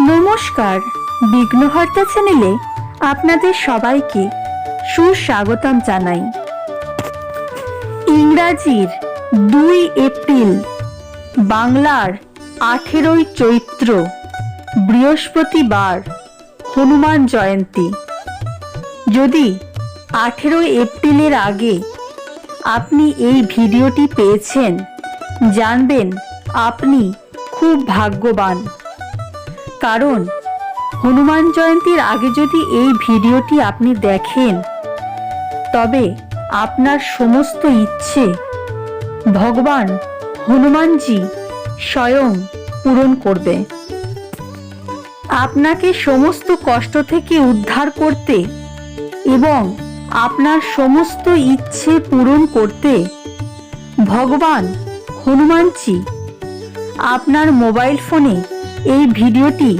নমস্কার, বিঘ্নহর্তা চ্যানেলে আপনাদের সবাইকে সুস্বাগতম জানাই। ইংরাজির 2 এপ্রিল, বাংলার 18 চৈত্র, বৃহস্পতিবার, হনুমান জয়ন্তী। যদি 18 এপ্রিলের আগে আপনি এই ভিডিওটি পেয়েছেন, জানবেন আপনি খুব ভাগ্যবান। কারণ হনুমান জয়ন্তীর আগে যদি এই ভিডিওটি আপনি দেখেন, তবে আপনার সমস্ত ইচ্ছে ভগবান হনুমানজি স্বয়ং পূরণ করবে। আপনাকে সমস্ত কষ্ট থেকে উদ্ধার করতে এবং আপনার সমস্ত ইচ্ছে পূরণ করতে ভগবান হনুমানজি আপনার মোবাইল ফোনে এই ভিডিওটি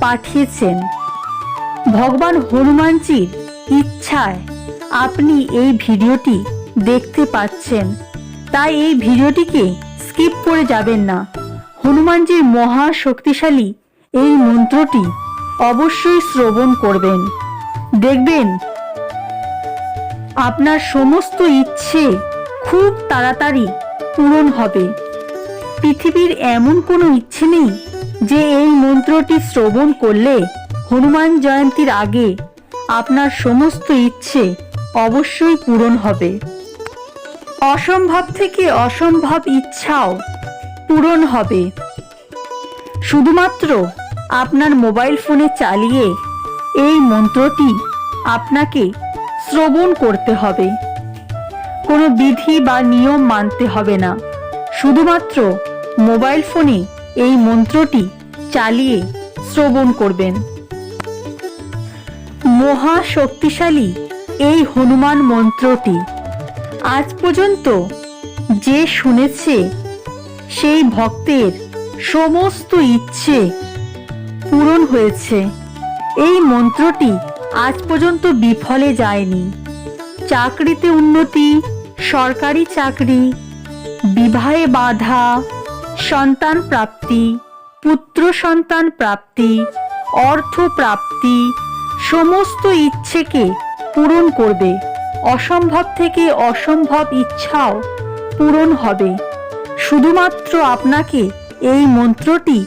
পাঠিয়েছেন। ভগবান হনুমানজির ইচ্ছায় আপনি এই ভিডিওটি দেখতে পাচ্ছেন, তাই এই ভিডিওটিকে স্কিপ করে যাবেন না। হনুমানজির মহা শক্তিশালী এই মন্ত্রটি অবশ্যই শ্রবণ করবেন। দেখবেন আপনার সমস্ত ইচ্ছে খুব তাড়াতাড়ি পূরণ হবে। পৃথিবীর এমন কোনো ইচ্ছে নেই যে এই মন্ত্রটি শ্রবণ করলে হনুমান জয়ন্তীর আগে আপনার সমস্ত ইচ্ছে অবশ্যই পূরণ হবে। অসম্ভব থেকে অসম্ভব ইচ্ছাও পূরণ হবে। শুধুমাত্র আপনার মোবাইল ফোনে চালিয়ে এই মন্ত্রটি আপনাকে শ্রবণ করতে হবে। কোনো বিধি বা নিয়ম মানতে হবে না। শুধুমাত্র মোবাইল ফোনে এই মন্ত্রটি চালিয়ে শ্রবণ করবেন। মহা শক্তিশালী এই হনুমান মন্ত্রটি আজ পর্যন্ত যে শুনেছে সেই ভক্তের সমস্ত ইচ্ছে পূরণ হয়েছে। এই মন্ত্রটি আজ পর্যন্ত বিফলে যায়নি। চাকরিতে উন্নতি, সরকারি চাকরি, বিবাহে বাধা, সন্তান প্রাপ্তি, পুত্র সন্তান প্রাপ্তি, অর্থ প্রাপ্তি, সমস্ত ইচ্ছেকে পূরণ করবে। অসম্ভব থেকে অসম্ভব ইচ্ছাও পূরণ হবে। শুধুমাত্র আপনাকে এই মন্ত্রটি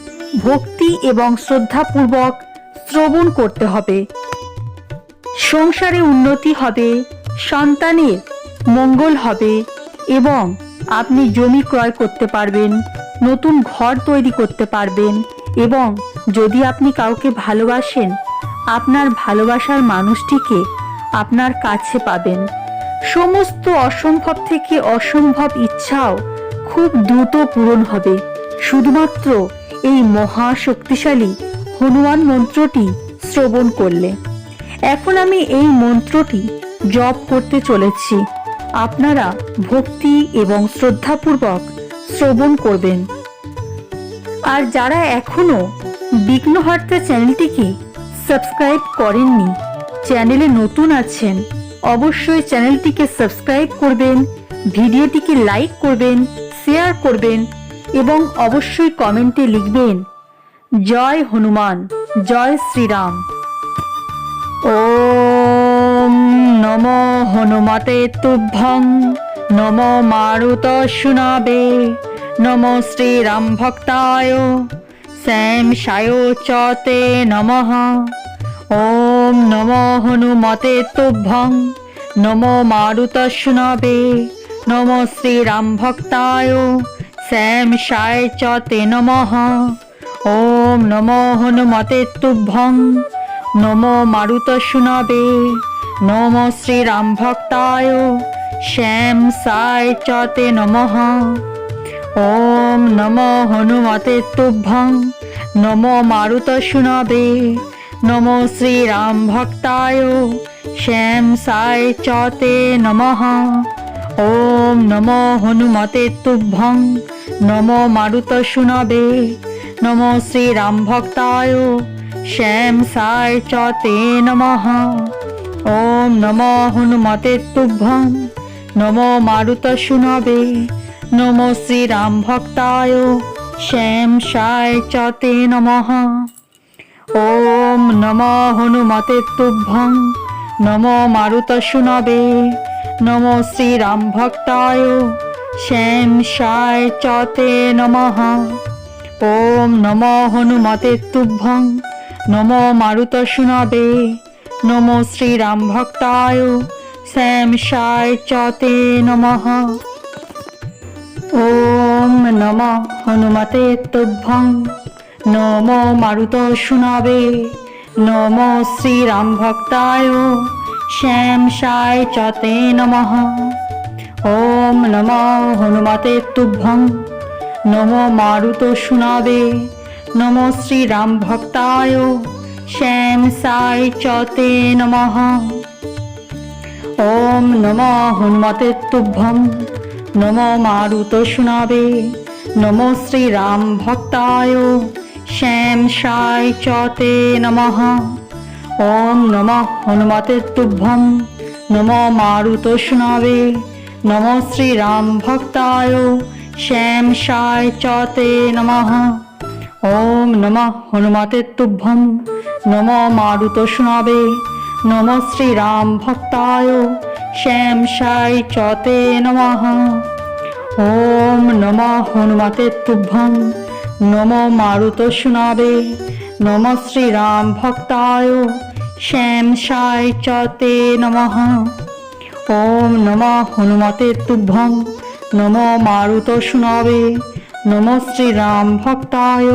ভক্তি এবং শ্রদ্ধাপূর্বক শ্রবণ করতে হবে। সংসারে উন্নতি হবে, সন্তানের মঙ্গল হবে এবং আপনি জমি ক্রয় করতে পারবেন, নতুন ঘর তৈরি করতে পারবেন এবং যদি আপনি কাউকে ভালোবাসেন, আপনার ভালোবাসার মানুষটিকে আপনার কাছে পাবেন। সমস্ত অসম্ভব থেকে অসম্ভব ইচ্ছাও খুব দ্রুত পূরণ হবে শুধুমাত্র এই মহা শক্তিশালী হনুমান মন্ত্রটি শ্রবণ করলে। এখন আমি এই মন্ত্রটি জপ করতে চলেছি। আপনারা ভক্তি এবং শ্রদ্ধাপূর্বক শ্রবণ করবেন। আর যারা এখনো বিঘ্নহর্তা চ্যানেলটিকে সাবস্ক্রাইব করেননি, চ্যানেলে নতুন আছেন, অবশ্যই চ্যানেলটিকে সাবস্ক্রাইব করবেন, ভিডিওটিকে লাইক করবেন, শেয়ার করবেন এবং অবশ্যই কমেন্টে লিখবেন জয় হনুমান, জয় শ্রীরাম। ওম নমো হনুমতে তুভ্যং, নমো মারুতশুনাবে, নমো শ্রীরাম ভক্তায়, শ্যামশায় চ তে নমঃ। ওম নমো হনুমতে তুভ্যং, নমো মারুতশুনাবে, নমো শ্রীরাম ভক্তায়, শ্যামশায় চ তে নমঃ। ওম নমো হনুমতে তুভ্যং, নমো মারুতশুনাবে, নমো শ্রীরাম ভক্তায়, শ্যামশায় চ তে নমঃ। ওম নমো হনুমতে তুভ্যং, নমো মারুতশুনাবে, নমো শ্রীরাম ভক্তায়, শ্যামশায় চ তে নমঃ। ওম নমো হনুমতে তুভ্যং, নমো মারুতশুনাবে, নমো শ্রীরাম ভক্তায়, শ্যামশায় চ তে নমঃ। ওম নমো হনুমতে তুভ্যং, নমো মারুতশুনাবে, নমো শ্রীরাম ভক্তায়, শ্যামশায় চ তে নমঃ। ওম নমো হনুমতে তুভ্যং নমো মারুতশুনবে নমো শ্রীরাম ভক্তায় শ্যামশায় চ তে নমঃ। ওম নমো হনুমতে তুভ্যং নমো মারুতশুনবে নমো শ্রীরাম ভক্তায় শ্যামশায় চ তে নমঃ। ওম নমো হনুমতে তুভ্যং নমো মারুতশুনবে নমো শ্রীরাম ভক্তায় শ্যামশায় চ তে নমঃ। ওম নমো হনুমতে তুভ্যং নমো মারুতশুনবে নমো শ্রীরাম ভক্তায় শ্যামশায় চ তে নমঃ। ওম নমো হনুমতে তুভ্যং নমো মারুতশুনবে নমো শ্রীরাম ভক্তায় শ্যামশায় চ তে নমঃ। ওম নমো হনুমতে তুভ্যং নমো মারুতশুনবে নমো শ্রীরাম ভক্তায় শ্যামশায় চ তে নমঃ। ওম নমো হনুমতে তুভ্যং নমো মারুতশুনবে নমো শ্রীরাম ভক্তায় শ্যামশায় চ তে নমঃ। ওম নমো হনুমতে তুভ্যং নমো মারুতশুনবে নমো শ্রীরাম ভক্তায় শ্যামশায় চ তে নমঃ। ওম নমো হনুমতে তুভ্যং নমো মারুতশুনবে নমো শ্রীরাম ভক্তায়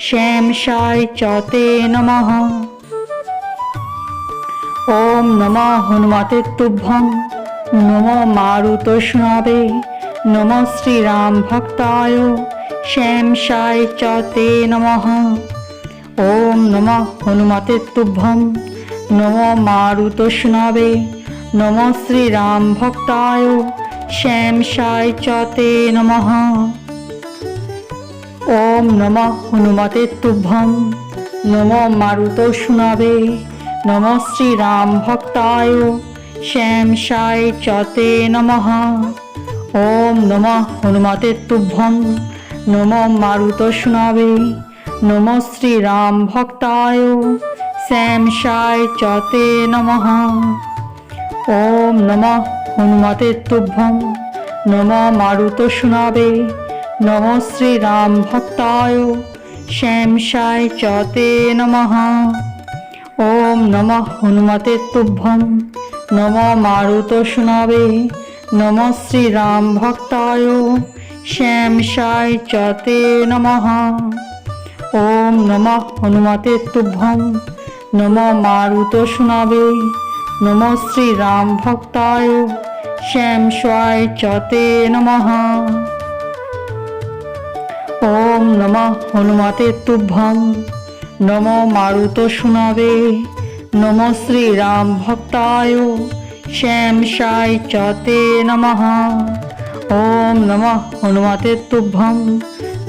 শ্যামশায় চ তে নমঃ। ওম নমো হনুমতে তুভ্যং নমো মারুতশুনবে নমো শ্রীরাম ভক্তায় শ্যামশায় চ তে নমঃ। ওম নমো হনুমতে তুভ্যং নমো মারুতশুনবে নমো শ্রীরাম ভক্তায় শ্যামশায় চ তে নমঃ। ওম নমো হনুমতে তুভ্যং নমো মারুতশুনবে নমো শ্রীরাম ভক্তায় শ্যামশায় চ তে নমঃ। ওম নমো হনুমতে তুভ্যং নমো মারুতশুনবে নমো শ্রীরাম ভক্তায় শ্যামশায় চ তে নমঃ। ওম নমো হনুমতে তুভ্যং নমো মারুতশুনবে নমো শ্রীরাম ভক্তায় শ্যামশায় চ তে নমঃ। ওম নমো হনুমতে তুভ্যং নমো মারুতশুনবে নমো শ্রীরাম ভক্তায় শ্যামশায় চ তে নমঃ। ওম নমো হনুমতে তুভ্যং নমো মারুতশুনবে নমো শ্রীরাম ভক্তায় শ্যামশায় চ তে নমঃ। ওম নমো হনুমতে তুভ্যং নমো মারুতশুনবে নমো শ্রীরাম ভক্তায় শ্যামশায় চ তে নমঃ। ওম নমো হনুমতে তুভ্যং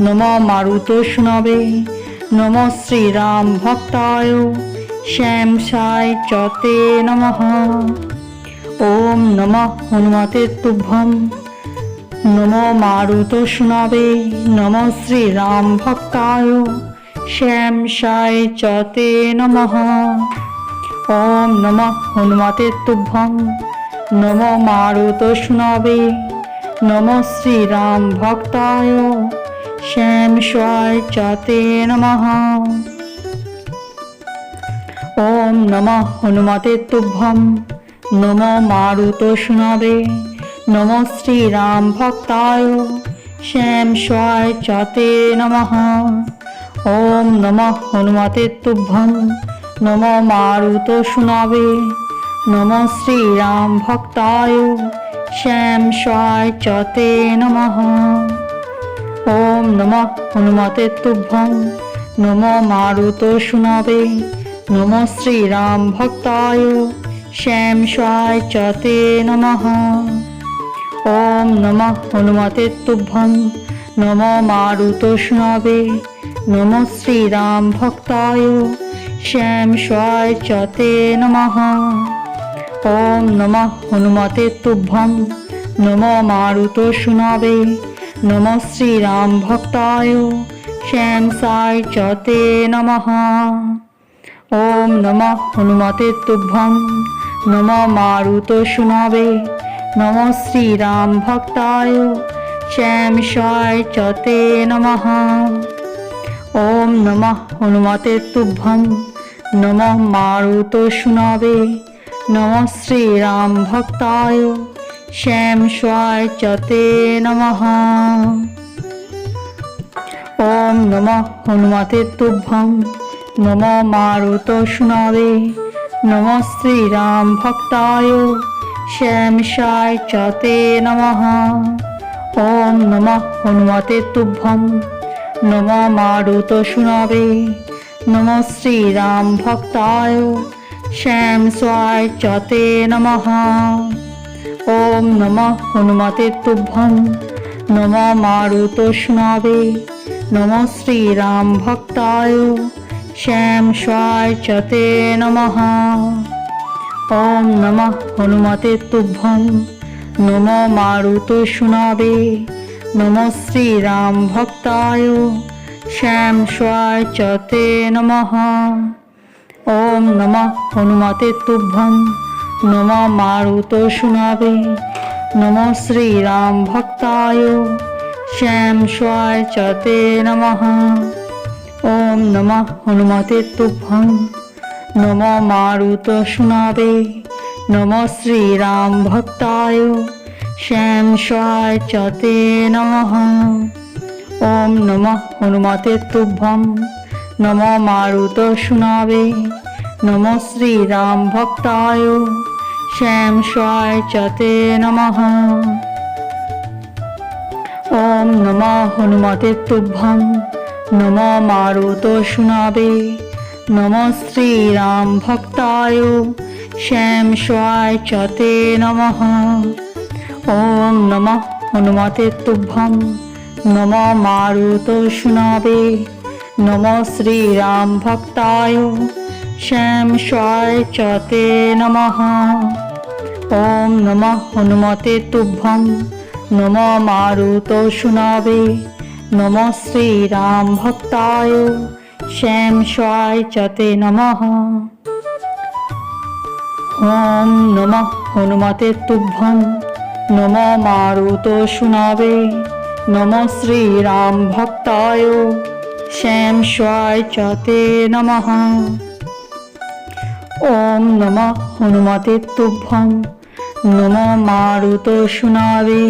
নমো মারুতশুনবে নমো শ্রীরাম ভক্তায় শ্যামশায় চ তে নমঃ। ওম নমো হনুমতে তুভ্যং নমো মারুতশুনবে নমো শ্রীরাম ভক্তায় শ্যামশায় চ তে নমঃ। ওম নমো হনুমতে তুভ্যং নমো মারুতশুনবে নমো শ্রীরাম ভক্তায় শ্যামশায় চ তে নমঃ। ওম নমো হনুমতে তুভ্যং নমো মারুতশুনবে নমো শ্রীরাম ভক্তায় শ্যামশায় চ তে নমঃ। ওম নমো হনুমতে তুভ্যং নমো মারুতশুনবে নমো শ্রীরাম ভক্তায় শ্যামশায় চ তে নমঃ। ওম নমো হনুমতে তুভ্যং নমো মারুতশুনবে নমো শ্রীরাম ভক্তায় শ্যামশায় চ তে নমঃ। ওম নমো হনুমতে তুভ্যং নমো মারুতশুনবে নমো শ্রীরাম ভক্তায় শ্যামশায় চ তে নমঃ। ওম নমো হনুমতে তুভ্যং নমো মারুতশুনবে নমো শ্রীরাম ভক্তায় শ্যামশায় চ তে নমঃ। ओम नमः हनुमते तुभ्यं नमः मारुतशुनावे नमः श्रीराम भक्ताय श्यामशाय च ते नमः। ओम नमः हनुमते तुभ्यं नमः मारुतशुनावे नमः श्रीराम भक्ताय श्यामशाय च ते नमः। ओम नमः हनुमते तुभ्यं नमः मारुतशुनावे नमः श्रीराम भक्ताय श्यामशाय च ते नमः। ओम नमः हनुमते तुभ्यं नमः मारुतशुनावे नमः श्रीराम भक्ताय श्यामशाय च ते नमः। ओम नमः हनुमते तुभ्यं नमः मारुतशुनावे नमः श्रीराम भक्ताय श्यामशाय च ते नमः। ओम नमः हनुमते तुभ्यं नमः मारुतशुनावे नमः श्रीराम भक्ताय श्यामशाय च ते नमः। ओम नमः हनुमते तुभ्यं नमः मारुतशुनावे नमः श्रीराम भक्ताय श्यामशाय च ते नमः। ओम नमः हनुमते तुभ्यं नमः मारुतशुनावे नमः श्रीराम भक्ताय श्यामशाय च ते नमः। ओम नमः हनुमते तुभ्यं नमः मारुतशुनावे नमः श्रीराम भक्ताय श्यामशाय च ते नमः। ओम नमः हनुमते तुभ्यं नमः मारुतशुनावे नमः श्रीराम भक्ताय श्यामशाय च ते नमः। ओम नमः हनुमते तुभ्यं नमः मारुतशुनावे नमः श्रीराम भक्ताय श्यामशाय च ते नमः। ओम नमः हनुमते तुभ्यं नमः मारुतशुनावे नमः श्रीराम भक्ताय श्यामशाय च ते नमः। ओम नमः हनुमते तुभ्यं नमः मारुतशुनावे नमः श्रीराम भक्ताय श्यामशाय च ते नमः। ओम नमः हनुमते तुभ्यं नमः मारुतशुनावे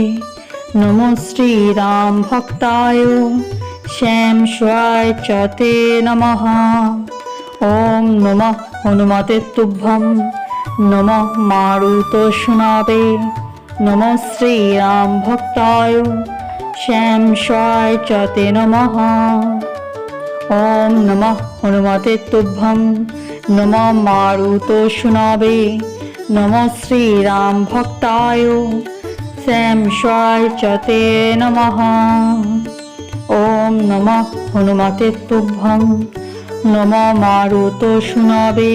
नमः श्रीराम भक्ताय श्यामशाय च ते नमः। ओम नमः हनुमते तुभ्यं नमः मारुतशुनावे नमः श्रीराम भक्ताय श्यामशाय च ते नमः। ओम नमः हनुमते तुभ्यं नमः मारुतशुनावे नमः श्रीराम भक्ताय श्यामशाय च ते नमः। ओम नमः हनुमते तुभ्यं नमः मारुतशुनावे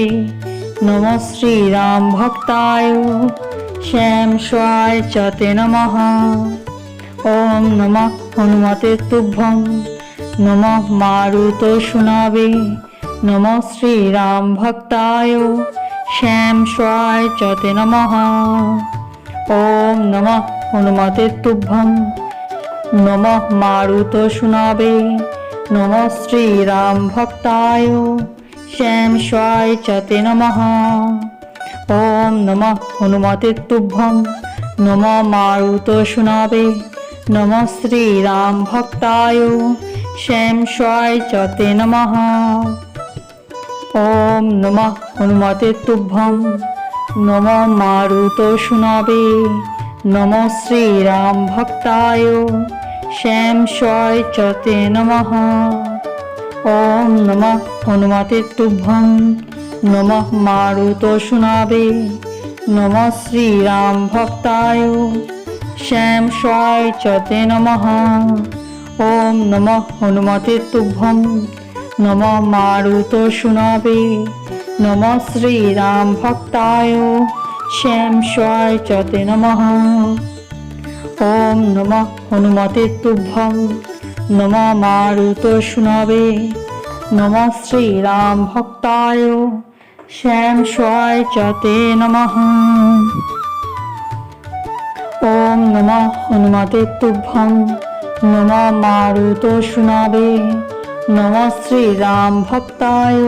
नमः श्रीराम भक्ताय श्यामशाय च ते नमः। ओम नमः हनुमते तुभ्यं नमः मारुतशुनावे नमः श्रीराम भक्ताय श्यामशाय च ते नमः। ओम नमः हनुमते तुभ्यं नमः मारुतशुनावे नमः श्रीराम भक्ताय श्यामशाय च ते नमः। ओम नमः हनुमते तुभ्यं नमः मारुतशुनावे नमः श्रीराम भक्ताय श्यामशाय च ते नमः। ओम नमः हनुमते तुभ्यं नमः मारुतशुनावे नमः श्रीराम भक्ताय श्यामशाय च ते नमः। ओम नमः हनुमते तुभ्यं नमः मारुतशुनावे नमः श्रीराम भक्ताय श्यामशाय च ते नमः। ओम नमः हनुमते तुभ्यं नमः मारुतशुनावे नमः श्रीराम भक्ताय श्यामशाय च ते नमः। ओम नमः हनुमते तुभ्यं नमः मारुतशुनावे नमः श्रीराम भक्ताय श्याम स्वाय च ते नमः। ओम नमः हनुमते तुभ्यं नमः मारुतोऽशुनावे नमः श्रीराम भक्ताय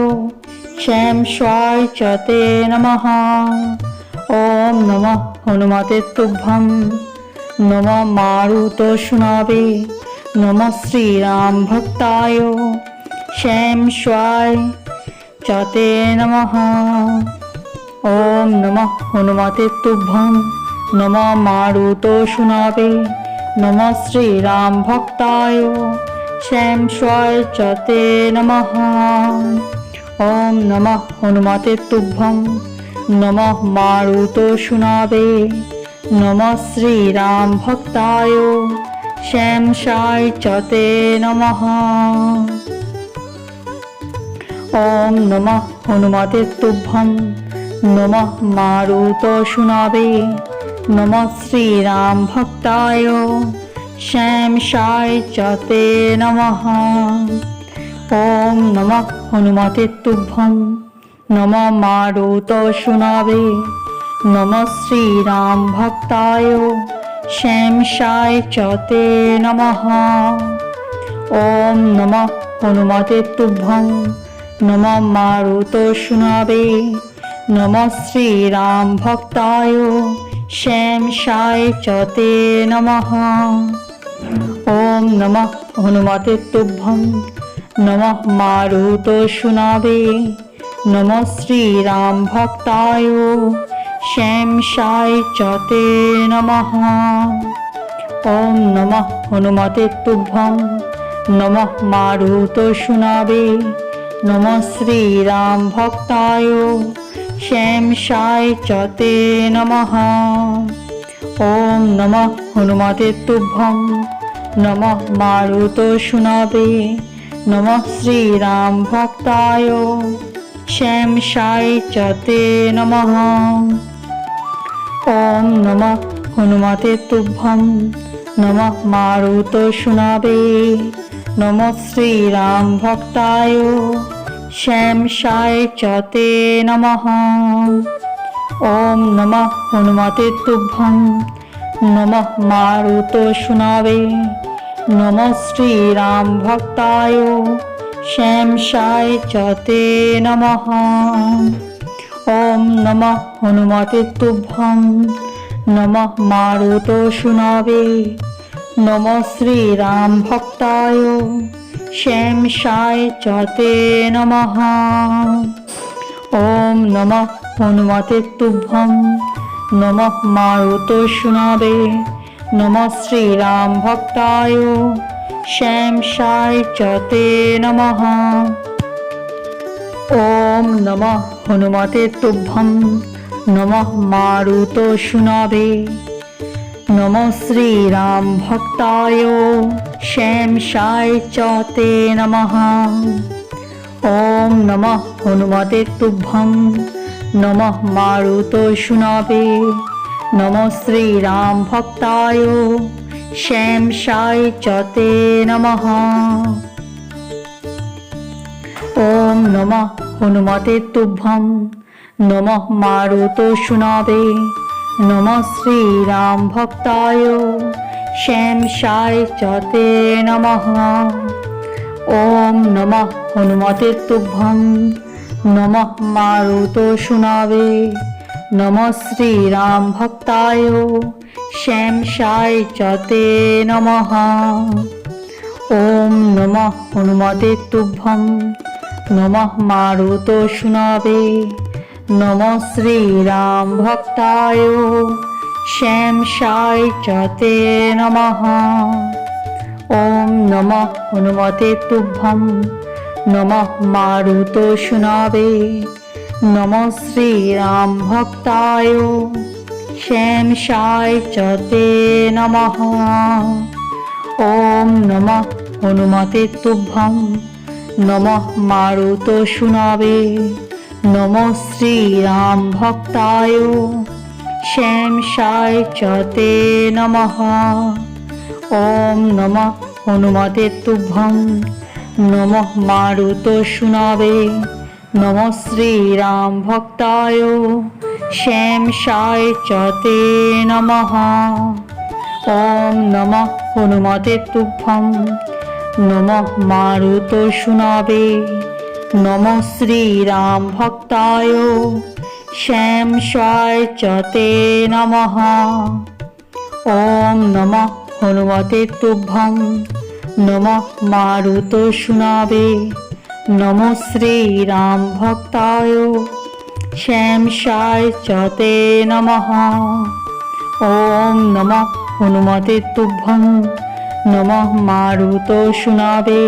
श्याम स्वाय च ते नमः। ओम नमः हनुमते तुभ्यं नमः मारुतोऽशुनावे नमः श्रीराम भक्ताय श्याम स्वाय च ते नमः। ओम नमः हनुमते तुभ्यं नमः मारुतोऽशुनावे नमः श्रीराम भक्ताय श्याम स्वाय च ते नमः। ओम नमः हनुमते तुभ्यं नमः मारुतोऽशुनावे नमः श्रीराम भक्ताय श्याम स्वाय च ते नमः। ओम नमः हनुमते तुभ्यं नमः मारुतोऽशुनावे नमः श्रीराम भक्ताय श्याम स्वाय च ते नमः। ओम नमः हनुमते तुभ्यं नमः मारुतोऽशुनावे नमः श्रीराम भक्ताय श्याम स्वाय च ते नमः। ओम नमः हनुमते तुभ्यं नमः मारुतोऽशुनावे नमः श्रीराम भक्ताय श्याम स्वाय च ते नमः। ओम नमः हनुमते तुभ्यं नमः मारुतोऽशुनावे नमः श्रीराम भक्ताय श्याम स्वाय च ते नमः। ओम नमः हनुमते तुभ्यं नमः मारुतोऽशुनावे नमः श्रीराम भक्ताय श्याम स्वाय च ते नमः। ओम नमः हनुमते तुभ्यं नमः मारुतोऽशुनावे नमः श्रीराम भक्ताय श्याम स्वाय च ते नमः। ओम नमः हनुमते तुभ्यं नमः मारुतोऽशुनावे नमः श्रीराम भक्ताय श्याम स्वाय च ते नमः। ओम नमः हनुमते तुभ्यं नमः मारुतोऽशुनावे नमः श्रीराम भक्ताय श्याम स्वाय च ते नमः। ओम नमः हनुमते तुभ्यं नमः मारुतोऽशुनावे नमः श्रीराम भक्ताय श्याम स्वाय च ते नमः। ओम नमः हनुमते तुभ्यं नमः मारुतोऽशुनावे नमः श्रीराम भक्ताय श्याम स्वाय च ते नमः। ओम नमः हनुमते तुभ्यं नमः मारुतोऽशुनावे नमः श्रीराम भक्ताय श्याम स्वाय च ते नमः। ओम नमः हनुमते तुभ्यं नमः मारुतोऽशुनावे नमः श्रीराम भक्ताय श्याम स्वाय च ते नमः। ओम नमः हनुमते तुभ्यं नमः मारुतोऽशुनावे नमः श्रीराम भक्ताय श्याम स्वाय च ते नमः। ओम नमः हनुमते तुभ्यं नमः मारुतोऽशुनावे नमः श्रीराम भक्ताय श्याम स्वाय च ते नमः। ओम नमः हनुमते तुभ्यं नमः मारुतोऽशुनावे नमः श्रीराम भक्ताय श्याम स्वाय च ते नमः। ओम नमः हनुमते तुभ्यं नमः मारुतोऽशुनावे नमः श्रीराम भक्ताय श्याम स्वाय च ते नमः। ओम नमः हनुमते तुभ्यं नमः मारुतोऽशुनावे नमः श्रीराम भक्ताय श्याम स्वाय च ते नमः। ओम नमः हनुमते तुभ्यं নমঃ মারুতশুনাবে নমঃ শ্রীরাম ভক্তায় শ্যামশায় চ তে নমঃ। ওম নমঃ হনুমতে তুভ্যং নমঃ মারুতশুনাবে নমঃ শ্রীরাম ভক্তায় শ্যামশায় চ তে নমঃ। ওম নমঃ হনুমতে তুভ্যং নমঃ মারুতশুনাবে নমঃ শ্রীরাম ভক্তায় শ্যামশায় চ তে নমঃ। ওম নমঃ হনুমতে তুভ্যং নমঃ মারুতশুনাবে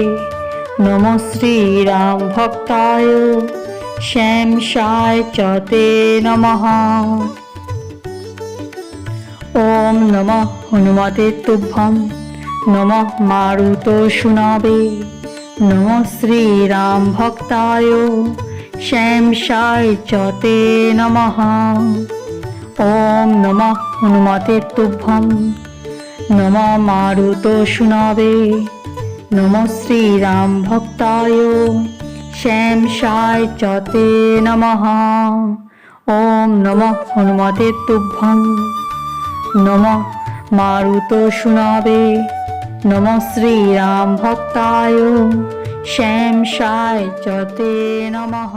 নমঃ শ্রীরাম ভক্তায় শ্যামশায় চ তে নমঃ। ওম নমঃ হনুমতে তুভ্যং নমঃ মারুতশুনাবে নমঃ শ্রীরাম ভক্তায় শ্যামশায় চ তে নমঃ। ওম নমঃ হনুমতে তুভ্যং নমঃ মারুতশুনাবে নমঃ শ্রীরাম ভক্তায় শ্যামশায় চ তে নমঃ। ওম নমঃ হনুমতে তুভ্যং নমঃ মারুতশুনাবে নমঃ শ্রীরাম ভক্তায় শ্যামশায় চ তে নমঃ।